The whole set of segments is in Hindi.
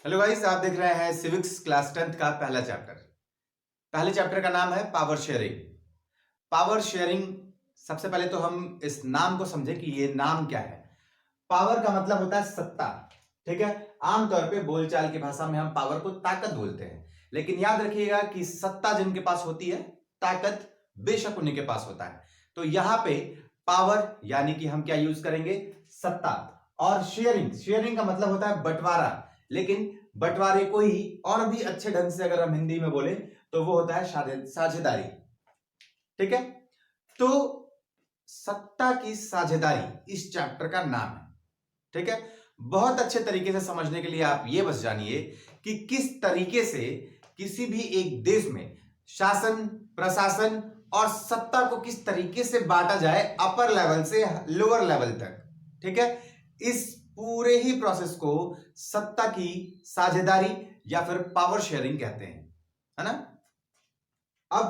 हेलो गाइस, आप देख रहे हैं सिविक्स क्लास 10th का पहला चैप्टर। पहले चैप्टर का नाम है पावर शेयरिंग। पावर शेयरिंग, सबसे पहले तो हम इस नाम को समझें कि ये नाम क्या है। पावर का मतलब होता है सत्ता, ठीक है। आमतौर पे बोलचाल की भाषा में हम पावर को ताकत बोलते हैं, लेकिन याद रखिएगा कि सत्ता जिनके पास होती है, ताकत बेशक उन्हीं के पास होता है। तो यहां पे पावर यानी कि हम क्या यूज करेंगे, सत्ता। और शेयरिंग, शेयरिंग का मतलब होता है बंटवारा, लेकिन बंटवारे को ही और भी अच्छे ढंग से अगर हम हिंदी में बोले तो वो होता है साझेदारी, ठीक है। तो सत्ता की साझेदारी इस चैप्टर का नाम है, ठीक है। बहुत अच्छे तरीके से समझने के लिए आप ये बस जानिए कि किस तरीके से किसी भी एक देश में शासन, प्रशासन और सत्ता को किस तरीके से बांटा जाए, अपर लेवल से लोअर लेवल तक, ठीक है। इस पूरे ही प्रोसेस को सत्ता की साझेदारी या फिर पावर शेयरिंग कहते हैं, है ना। अब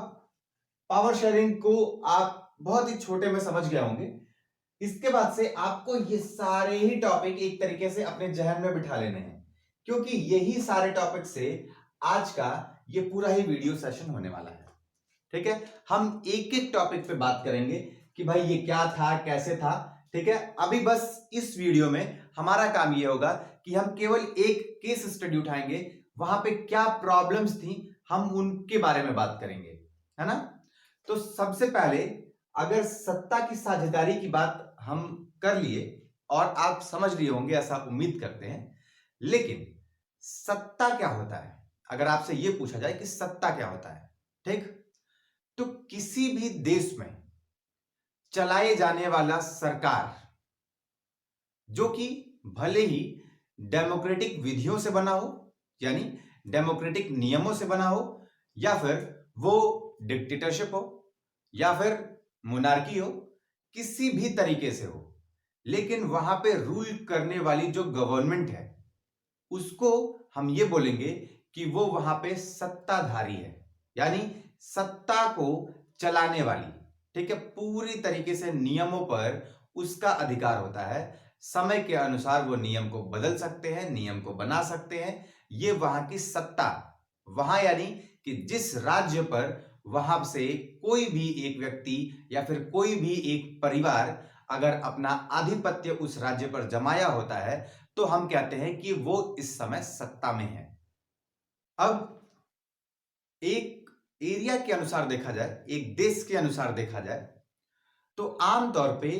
पावर शेयरिंग को आप बहुत ही छोटे में समझ गए होंगे। इसके बाद से आपको ये सारे ही टॉपिक एक तरीके से अपने जहन में बिठा लेने हैं, क्योंकि यही सारे टॉपिक से आज का ये पूरा ही वीडियो सेशन होने वाला है, ठीक है। हम एक एक टॉपिक पे बात करेंगे कि भाई ये क्या था, कैसे था, ठीक है। अभी बस इस वीडियो में हमारा काम ये होगा कि हम केवल एक केस स्टडी उठाएंगे, वहां पे क्या प्रॉब्लम्स थी हम उनके बारे में बात करेंगे, है ना। तो सबसे पहले अगर सत्ता की साझेदारी की बात हम कर लिए और आप समझ लिए होंगे ऐसा उम्मीद करते हैं, लेकिन सत्ता क्या होता है, अगर आपसे यह पूछा जाए कि सत्ता क्या होता है, ठीक। तो किसी भी देश में चलाए जाने वाला सरकार, जो कि भले ही डेमोक्रेटिक विधियों से बना हो, यानी डेमोक्रेटिक नियमों से बना हो, या फिर वो डिक्टेटरशिप हो या फिर मोनार्की हो, किसी भी तरीके से हो, लेकिन वहां पे रूल करने वाली जो गवर्नमेंट है उसको हम ये बोलेंगे कि वो वहां पे सत्ताधारी है, यानी सत्ता को चलाने वाली, ठीक है। पूरी तरीके से नियमों पर उसका अधिकार होता है। समय के अनुसार वो नियम को बदल सकते हैं, नियम को बना सकते हैं। ये वहां की सत्ता, वहां यानी कि जिस राज्य पर वहां से कोई भी एक व्यक्ति या फिर कोई भी एक परिवार अगर अपना आधिपत्य उस राज्य पर जमाया होता है तो हम कहते हैं कि वो इस समय सत्ता में है। अब एक एरिया के अनुसार देखा जाए, एक देश के अनुसार देखा जाए, तो आमतौर पे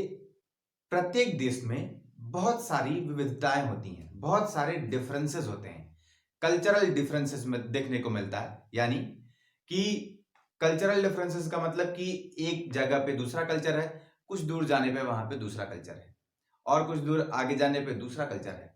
प्रत्येक देश में बहुत सारी विविधताएं होती हैं, बहुत सारे डिफरेंसेस होते हैं। कल्चरल डिफरेंसेस में देखने को मिलता है, यानी कि कल्चरल डिफरेंसेस का मतलब कि एक जगह पे दूसरा कल्चर है, कुछ दूर जाने पे वहां पे दूसरा कल्चर है, और कुछ दूर आगे जाने पे दूसरा कल्चर है।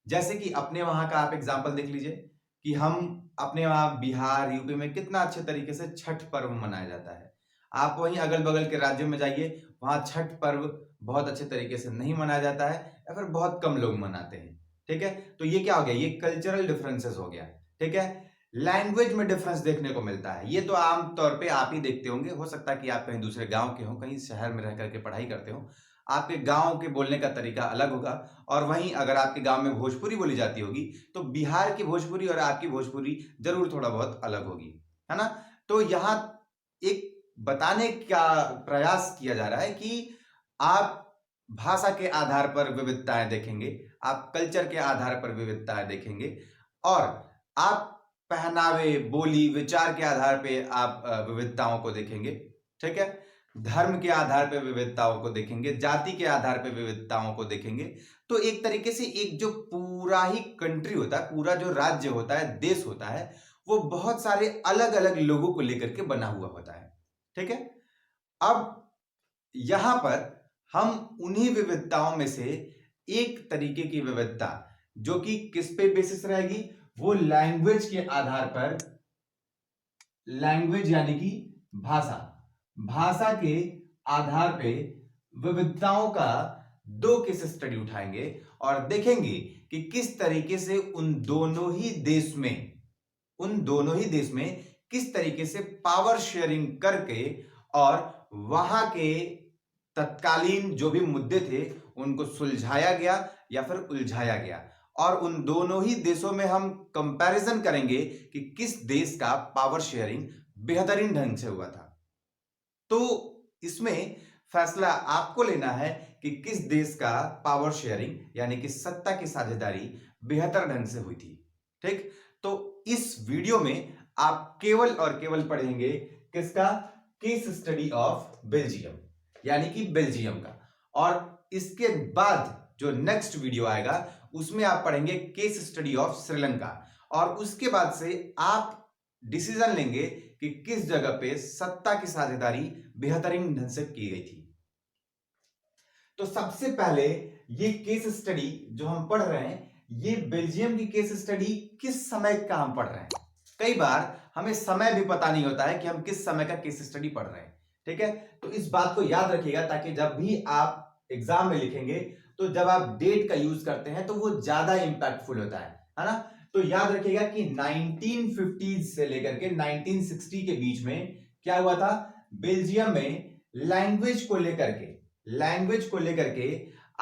जैसे कि अपने वहां का आप एग्जाम्पल देख लीजिए कि हम अपने वहां बिहार, यूपी में कितना अच्छे तरीके से छठ पर्व मनाया जाता है। आप वहीं अगल बगल के राज्यों में जाइए, वहां छठ पर्व बहुत अच्छे तरीके से नहीं मनाया जाता है या फिर बहुत कम लोग मनाते हैं, ठीक है। तो ये क्या हो गया, ये कल्चरल डिफरेंसेस हो गया, ठीक है। लैंग्वेज में डिफरेंस देखने को मिलता है, ये तो आम तौर पे आप ही देखते होंगे, हो सकता है कि आप कहीं दूसरे गांव के हो, कहीं शहर में रह करके पढ़ाई करते हो, आपके गांव के बोलने का तरीका अलग होगा। और वहीं अगर आपके गांव में भोजपुरी बोली जाती होगी तो बिहार की भोजपुरी और आपकी भोजपुरी जरूर थोड़ा बहुत अलग होगी, है ना। तो यहां एक बताने का प्रयास किया जा रहा है कि आप भाषा के आधार पर विविधताएं देखेंगे, आप कल्चर के आधार पर विविधताएं देखेंगे, और आप पहनावे, बोली, विचार के आधार पे आप विविधताओं को देखेंगे, ठीक है। धर्म के आधार पर विविधताओं को देखेंगे, जाति के आधार पर विविधताओं को देखेंगे। तो एक तरीके से एक जो पूरा ही कंट्री होता है, पूरा जो राज्य होता है, देश होता है, वो बहुत सारे अलग अलग लोगों को लेकर के बना हुआ होता है, ठीक है। अब यहां पर हम उन्हीं विविधताओं में से एक तरीके की विविधता जो कि किस पे बेसिस रहेगी, वो लैंग्वेज के आधार पर, लैंग्वेज यानी कि भाषा, भाषा के आधार पे विविधताओं का दो केस स्टडी उठाएंगे और देखेंगे कि किस तरीके से उन दोनों ही देश में किस तरीके से पावर शेयरिंग करके और वहां के तत्कालीन जो भी मुद्दे थे उनको सुलझाया गया या फिर उलझाया गया, और उन दोनों ही देशों में हम कंपैरिजन करेंगे कि किस देश का पावर शेयरिंग बेहतरीन ढंग से हुआ था। तो इसमें फैसला आपको लेना है कि किस देश का पावर शेयरिंग यानी कि सत्ता की साझेदारी बेहतर ढंग से हुई थी। ठीक, तो इस वीडियो में आप केवल और केवल पढ़ेंगे किसका? केस स्टडी ऑफ बेल्जियम, यानी कि बेल्जियम का। और इसके बाद जो नेक्स्ट वीडियो आएगा उसमें आप पढ़ेंगे केस स्टडी ऑफ श्रीलंका, और उसके बाद से आप डिसीजन लेंगे कि किस जगह पे सत्ता की साझेदारी बेहतरीन ढंग से की गई थी। तो सबसे पहले ये केस स्टडी जो हम पढ़ रहे हैं, ये बेल्जियम की केस स्टडी किस समय का हम पढ़ रहे हैं। कई बार हमें समय भी पता नहीं होता है कि हम किस समय का केस स्टडी पढ़ रहे हैं। ठीक है, तो इस बात को याद रखिएगा ताकि जब भी आप एग्जाम में लिखेंगे तो जब आप डेट का यूज करते हैं तो वो ज्यादा इंपैक्टफुल होता है ना। तो याद रखिएगा कि 1950 से लेकर के 1960 के बीच में क्या हुआ था? बेल्जियम में लैंग्वेज को लेकर के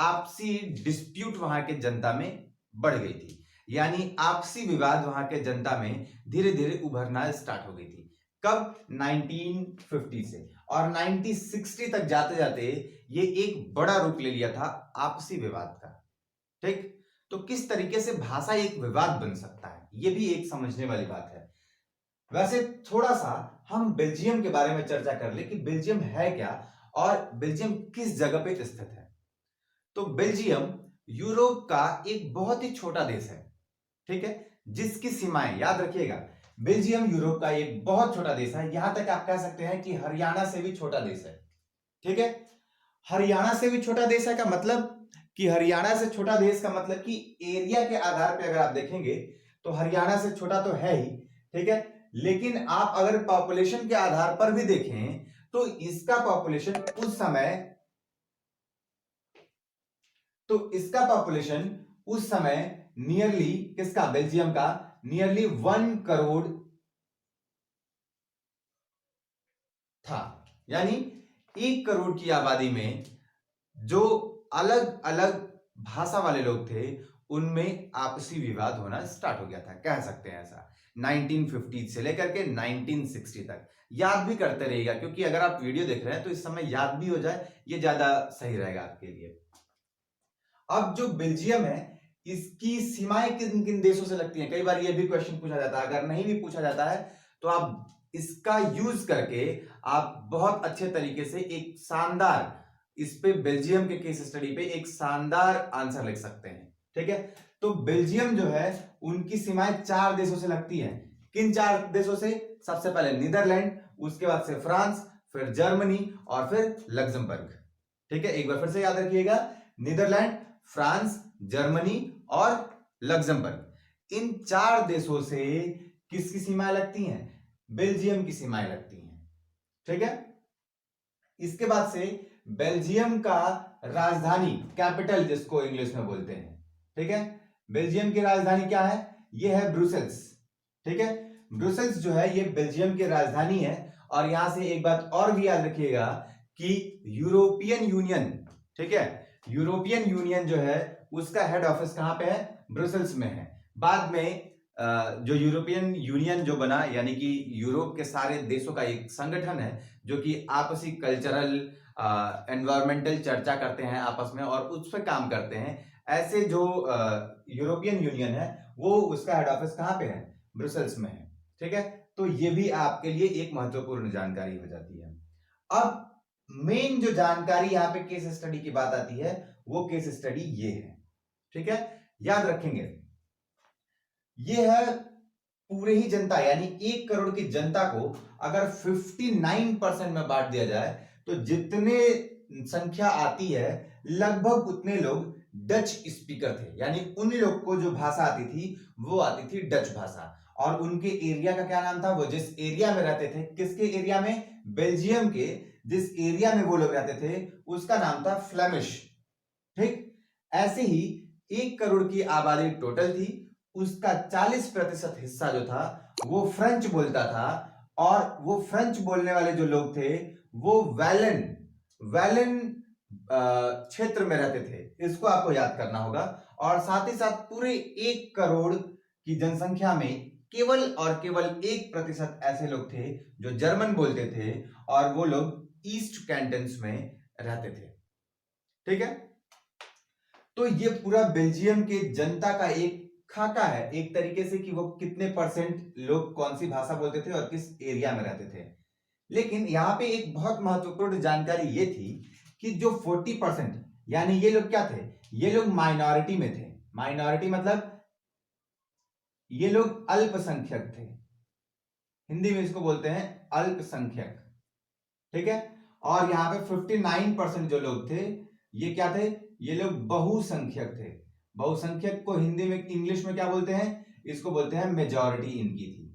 आपसी डिस्प्यूट वहां के जनता में बढ़ गई थी, यानी आपसी विवाद वहां के जनता में धीरे धीरे उभरना स्टार्ट हो गई थी। कब? 1950 से, और 1960 तक जाते जाते ये एक बड़ा रूप ले लिया था आपसी विवाद का। ठीक, तो किस तरीके से भाषा एक विवाद बन सकता है, ये भी एक समझने वाली बात है। वैसे थोड़ा सा हम बेल्जियम के बारे में चर्चा कर ले कि बेल्जियम है क्या और बेल्जियम किस जगह पे स्थित है। तो बेल्जियम यूरोप का एक बहुत ही छोटा देश है। ठीक है, जिसकी सीमाएं याद रखिएगा, बेल्जियम यूरोप का एक बहुत छोटा देश है। यहां तक आप कह सकते हैं कि हरियाणा से भी छोटा देश है। ठीक है, हरियाणा से भी छोटा देश है का मतलब कि हरियाणा से छोटा देश का मतलब कि एरिया के आधार पे अगर आप देखेंगे तो हरियाणा से छोटा तो है ही। ठीक है, लेकिन आप अगर पॉपुलेशन के आधार पर भी देखें तो इसका पॉपुलेशन उस समय नियरली किसका? बेल्जियम का नियरली 1 करोड़ था। यानी 1 करोड़ की आबादी में जो अलग अलग भाषा वाले लोग थे उनमें आपसी विवाद होना स्टार्ट हो गया था, कह सकते हैं ऐसा। 1950 से लेकर के 1960 तक याद भी करते रहिएगा, क्योंकि अगर आप वीडियो देख रहे हैं तो इस समय याद भी हो जाए, ये ज्यादा सही रहेगा आपके लिए। अब जो बेल्जियम है इसकी सीमाएं किन किन देशों से लगती हैं, कई बार ये भी क्वेश्चन पूछा जाता है। अगर नहीं भी पूछा जाता है तो आप इसका यूज करके आप बहुत अच्छे तरीके से एक शानदार इस पे बेल्जियम के केस स्टडी पे एक शानदार आंसर लिख सकते हैं। ठीक है, तो बेल्जियम जो है उनकी सीमाएं 4 देशों से लगती हैं। किन 4 देशों से? सबसे पहले नीदरलैंड, उसके बाद से फ्रांस, फिर जर्मनी और फिर लग्जमबर्ग। ठीक है, एक बार फिर से याद रखिएगा, नीदरलैंड, फ्रांस, जर्मनी और लग्जमबर्ग। इन 4 देशों से किसकी सीमाएं लगती हैं? बेल्जियम की सीमाएं लगती हैं। ठीक है, इसके बाद से बेल्जियम का राजधानी, कैपिटल जिसको इंग्लिश में बोलते हैं। ठीक है, बेल्जियम की राजधानी क्या है? ये है ब्रुसेल्स। ठीक है, ब्रुसेल्स जो है ये बेल्जियम की राजधानी है। और यहां से एक बात और भी याद रखिएगा कि यूरोपियन यूनियन, ठीक है, यूरोपियन यूनियन जो है उसका हेड ऑफिस कहां पे है? ब्रुसेल्स में है। बाद में जो यूरोपियन यूनियन जो बना, यानी कि यूरोप के सारे देशों का एक संगठन है जो कि आपसी कल्चरल एनवायरमेंटल चर्चा करते हैं आपस में और उस पर काम करते हैं। ऐसे जो यूरोपियन यूनियन है वो उसका हेड ऑफिस कहां पे है? ब्रुसेल्स में है। ठीक है, तो ये भी आपके लिए एक महत्वपूर्ण जानकारी हो जाती है। अब मेन जो जानकारी यहाँ पे केस स्टडी की बात आती है वो केस स्टडी ये है। ठीक है, याद रखेंगे, ये है पूरे ही जनता, यानी 1 करोड़ की जनता को अगर 59% में बांट दिया जाए तो जितने संख्या आती है लगभग उतने लोग डच स्पीकर थे। यानी उन लोग को जो भाषा आती थी वो आती थी डच भाषा। और उनके एरिया का क्या नाम था? वो जिस एरिया में रहते थे, किसके एरिया में? बेल्जियम के जिस एरिया में वो लोग रहते थे उसका नाम था फ्लेमिश। ठीक, ऐसे ही 1 करोड़ की आबादी टोटल थी, उसका 40% हिस्सा जो था वो फ्रेंच बोलता था। और वो फ्रेंच बोलने वाले जो लोग थे वो वैलन क्षेत्र में रहते थे। इसको आपको याद करना होगा। और साथ ही साथ पूरे 1 करोड़ की जनसंख्या में केवल और केवल 1% ऐसे लोग थे जो जर्मन बोलते थे और वो लोग ईस्ट कैंटन्स में रहते थे। ठीक है, तो ये पूरा बेल्जियम के जनता का एक खाका है एक तरीके से कि वो कितने परसेंट लोग कौन सी भाषा बोलते थे और किस एरिया में रहते थे। लेकिन यहाँ पे एक बहुत महत्वपूर्ण जानकारी ये थी कि जो 40% यानी ये लोग क्या थे, ये लोग माइनॉरिटी में थे। माइनॉरिटी मतलब ये लोग अल्पसंख्यक थे, हिंदी में इसको बोलते हैं अल्पसंख्यक। ठीक है, और यहाँ पे 59% जो लोग थे ये क्या थे, ये लोग बहुसंख्यक थे। बहुसंख्यक को हिंदी में इंग्लिश में क्या बोलते हैं, इसको बोलते हैं मेजॉरिटी इनकी थी।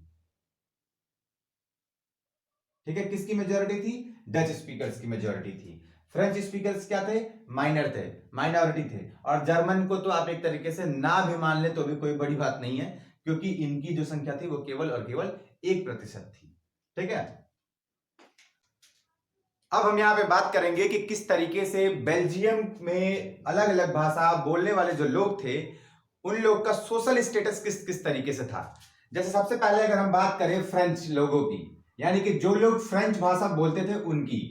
ठीक है, किसकी मेजॉरिटी थी, डच स्पीकर्स की मेजॉरिटी थी। फ्रेंच स्पीकर्स क्या थे, माइनर थे, माइनॉरिटी थे। और जर्मन को तो आप एक तरीके से ना भी मान ले तो भी कोई बड़ी बात नहीं है, क्योंकि इनकी जो संख्या थी वो केवल और केवल 1% थी। ठीक है, अब हम यहाँ पे बात करेंगे कि किस तरीके से बेल्जियम में अलग अलग भाषा बोलने वाले जो लोग थे उन लोग का सोशल स्टेटस किस किस तरीके से था। जैसे सबसे पहले अगर हम बात करें फ्रेंच लोगों की, यानी कि जो लोग फ्रेंच भाषा बोलते थे उनकी,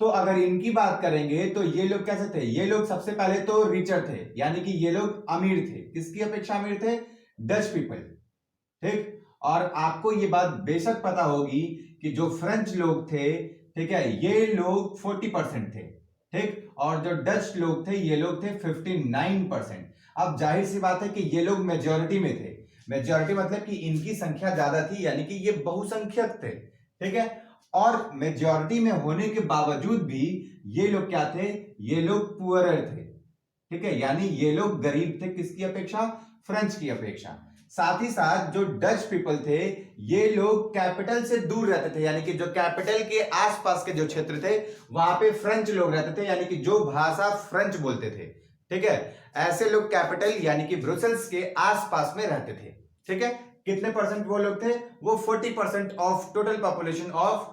तो अगर इनकी बात करेंगे तो ये लोग कैसे थे, ये लोग सबसे पहले तो रिचर थे, यानी कि ये लोग अमीर थे। किसकी अपेक्षा अमीर थे, डच पीपल। ठीक, और आपको ये बात बेशक पता होगी कि जो फ्रेंच लोग थे, ठीक है, ये लोग 40% थे। ठीक, और जो डच लोग थे ये लोग थे 59%। अब जाहिर सी बात है कि ये लोग मेजॉरिटी में थे। मेजॉरिटी मतलब कि इनकी संख्या ज्यादा थी, यानी कि ये बहुसंख्यक थे। ठीक है, और मेजॉरिटी में होने के बावजूद भी ये लोग क्या थे, ये लोग पुअरर थे। ठीक है, यानी ये लोग गरीब थे, किसकी अपेक्षा, फ्रेंच की अपेक्षा। साथ ही साथ जो डच पीपल थे ये लोग कैपिटल से दूर रहते थे, यानी कि जो कैपिटल के आसपास के जो क्षेत्र थे वहां पे फ्रेंच लोग रहते थे, यानी कि जो भाषा फ्रेंच बोलते थे। ठीक है, ऐसे लोग कैपिटल यानी कि ब्रुसेल्स के आसपास में रहते थे। ठीक है, कितने परसेंट वो लोग थे, वो 40% of total population of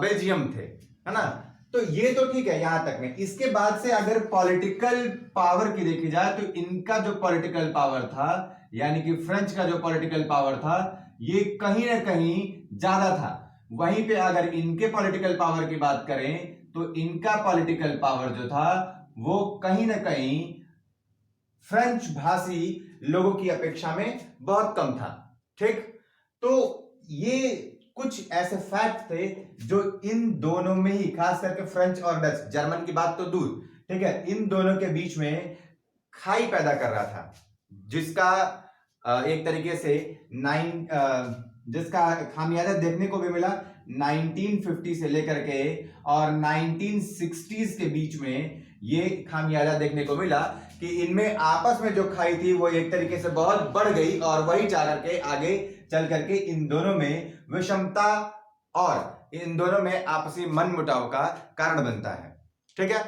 Belgium थे, है ना। तो ये तो ठीक है यहां तक में। इसके बाद से अगर पॉलिटिकल पावर की देखी जाए तो इनका जो पॉलिटिकल पावर था, यानी कि फ्रेंच का जो पॉलिटिकल पावर था, ये कहीं ना कहीं ज्यादा था। वहीं पे अगर इनके पॉलिटिकल पावर की बात करें तो इनका पॉलिटिकल पावर जो था वो कहीं ना कहीं फ्रेंच भाषी लोगों की अपेक्षा में बहुत कम था। ठीक, तो ये कुछ ऐसे फैक्ट थे जो इन दोनों में ही, खास करके फ्रेंच और डच, जर्मन की बात तो दूर, ठीक है, इन दोनों के बीच में खाई पैदा कर रहा था, जिसका एक तरीके से जिसका खामियाजा देखने को भी मिला 1950 से लेकर के और 1960s के बीच में। ये खामियाजा देखने को मिला कि इनमें आपस में जो खाई थी वो एक तरीके से बहुत बढ़ गई और वही जाकर के आगे चल करके इन दोनों में विषमता और इन दोनों में आपसी मनमुटाव का कारण बनता है। ठीक है,